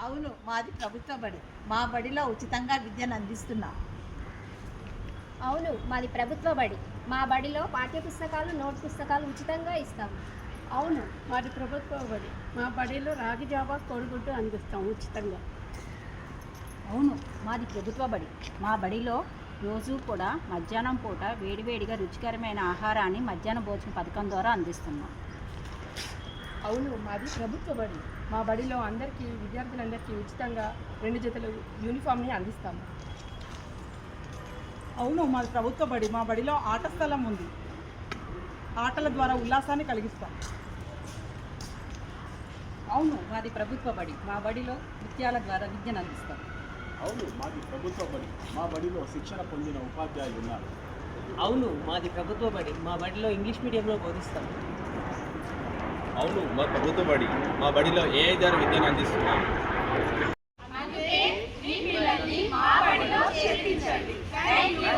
అవును, మాది ప్రభుత్వ బడి. మా బడిలో ఉచితంగా విద్యను అందిస్తున్నాం. అవును, మాది ప్రభుత్వ బడి. మా బడిలో పాఠ్యపుస్తకాలు, నోట్ పుస్తకాలు ఉచితంగా ఇస్తాము. అవును, మాది ప్రభుత్వ బడి. మా బడిలో రాగి జావా కోడిగుడ్డు అందిస్తాం ఉచితంగా. అవును, మాది ప్రభుత్వ బడి. మా బడిలో రోజు కూడా మధ్యాహ్నం పూట వేడివేడిగా రుచికరమైన ఆహారాన్ని మధ్యాహ్న భోజన పథకం ద్వారా అందిస్తున్నాం. అవును, మాది ప్రభుత్వ బడి. మా బడిలో విద్యార్థులందరికీ ఉచితంగా 2 జతల యూనిఫామ్ని అందిస్తాము. అవును, మాది ప్రభుత్వ బడి. మా బడిలో ఆట స్థలం ఉంది. ఆటల ద్వారా ఉల్లాసాన్ని కలిగిస్తాం. అవును, మాది ప్రభుత్వ బడి. మా బడిలో నృత్యాల ద్వారా విద్యను అందిస్తాం. అవును, మాది ప్రభుత్వ బడి. మా బడిలో శిక్షణ పొందిన ఉపాధ్యాయులు ఉన్నారు. అవును, మాది ప్రభుత్వ బడి. మా బడిలో ఇంగ్లీష్ మీడియంలో బోధిస్తాం. అవును, మా ప్రభుత్వ బడి. మా బడిలో ఏఐ ద్వారా విద్యను అందిస్తున్నాం. మీ పిల్లల్ని మా బడిలో చేర్పించండి. థాంక్యూ.